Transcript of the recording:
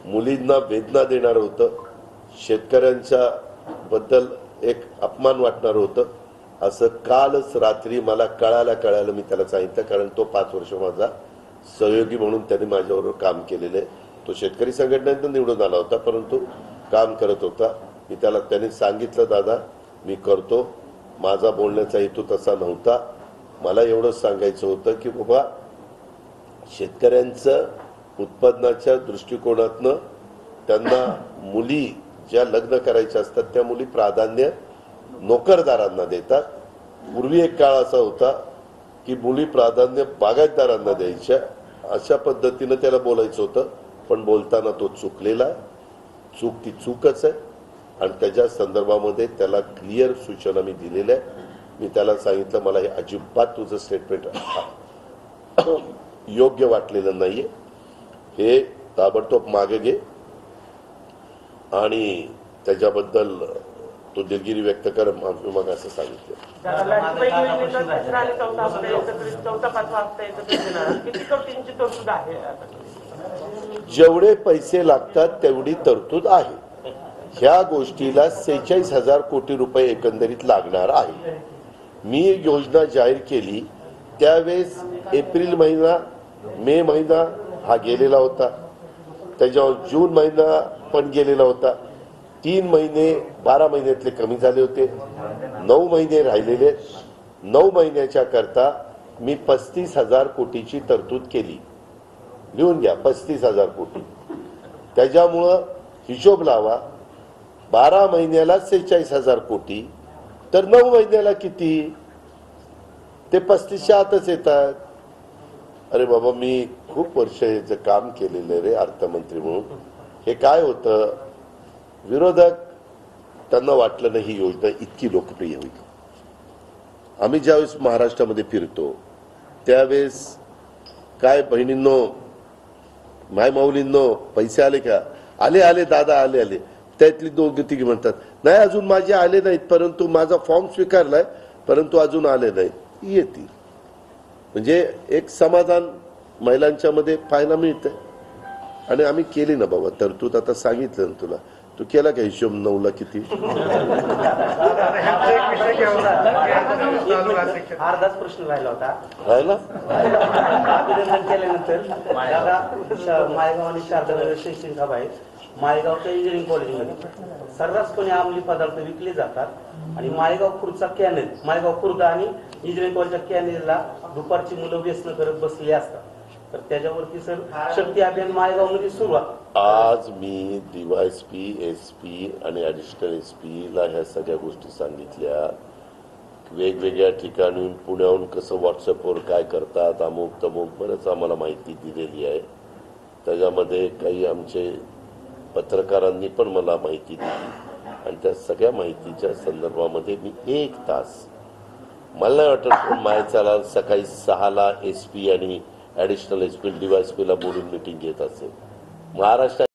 मुलींना वेदना देणार होतं, शेतकऱ्यांच्या बद्दल एक अपमान वाटणार होतं, असं कालच रात्री मला कळालं मी त्याला सांगितलं. कारण तो 5 वर्ष माझा सहयोगी म्हणून त्याने माझ्याबरोबर काम केलेलं आहे. तो शेतकरी संघटनेतून निवडून आला होता, परंतु काम करत होता. मी त्याने सांगितलं, दादा मी करतो, माझा बोलण्याचा हेतू तसा नव्हता. मला एवढंच सांगायचं होतं की बाबा शेतकऱ्यांचं उत्पादनाच्या दृष्टिकोनातनं त्यांना मुली ज्या लग्न करायच्या असतात त्या मुली प्राधान्य नोकरदारांना देतात. पूर्वी एक काळ असा होता की मुली प्राधान्य बागायतदारांना द्यायच्या. अशा पद्धतीनं त्याला बोलायचं होतं, पण बोलताना तो चुकलेला आहे. चूक ती चूकच आहे आणि त्याच्या संदर्भामध्ये त्याला क्लिअर सूचना मी दिलेल्या आहे. मी त्याला सांगितलं मला हे अजिबात तुझं स्टेटमेंट योग्य वाटलेलं नाहीये, हे ताबडतोब मागे घे आणि त्याच्याबद्दल तो दिलगिरी व्यक्त कर, मग असं सांगितलं. जेवढे पैसे लागतात तेवढी तरतूद आहे. ह्या गोष्टीला 46,000 कोटी रुपये एकंदरीत लागणार आहे. मी योजना जाहीर केली त्यावेळेस एप्रिल महिना, मे महिना हा गेलेला होता, त्याच्यावर जून महिना पण गेलेला होता. 3 महिने 12 महिन्यातले कमी झाले होते, 9 महिने राहिलेले. 9 महिन्याच्या करता मी 35,000 कोटीची तरतूद केली. लिहून घ्या, 35,000 कोटी. त्याच्यामुळं हिशोब लावा, 12 महिन्याला 46,000 कोटी, तर 9 महिन्याला किती? ते 35च्या आतच येतात. अरे बाबा, मी खूप वर्ष याचं काम केलेलं रे अर्थमंत्री म्हणून. हे काय होतं, विरोधक त्यांना वाटलं नाही ही योजना इतकी लोकप्रिय होईल. आम्ही ज्यावेळेस महाराष्ट्रामध्ये फिरतो त्यावेळेस काय बहिणींनो, माय माऊलींनो, पैसे आले का? आले आले दादा, आले आले. त्यातली 2-3 म्हणतात नाही अजून माझे आले नाहीत, परंतु माझा फॉर्म स्वीकारलाय परंतु अजून आले नाही. येतील. म्हणजे एक समाधान महिलांच्या मध्ये पाहायला मिळतं. आणि आम्ही केली ना बाबा तरतूद. आता सांगितलं ना तुला, तू केला का हिशोब 9ला किती? अर्धाच प्रश्न राहिला होता. राहिला अभिनंदन केल्यानंतर माळेगाव आणि शारदानगर शैक्षणिक हब आहे. माळेगावच्या इंजिनिअरिंग कॉलेजमध्ये सर्रासपणे अंमली पदार्थ विकले जातात आणि माळेगाव खुर्दचा कॅनेल, माळेगाव खुर्द आणि इंजिनिअरिंग कॉलेजच्या कॅनेलला दुपारची मुलं व्यसन करत बसले असतात. तर त्याच्यावरती सर शक्ती अभियान माळेगाव मध्ये सुरू आहे. आज मी DYSP, SP आणि ऍडिशनल SP ला ह्या सगळ्या गोष्टी सांगितल्या. वेगवेगळ्या ठिकाणून पुण्याहून कसं व्हॉट्सअपवर काय करतात, अमुक तमुक बरंच आम्हाला माहिती दिलेली आहे. त्याच्यामध्ये काही आमचे पत्रकारांनी पण मला माहिती दिली आणि त्या सगळ्या माहितीच्या संदर्भामध्ये मी 1 तास, मला नाही वाटत पण मायचाला सकाळी 6ला SP आणि ऍडिशनल SP DYSP ला बोलून मीटिंग घेत असेल. महाराष्ट्र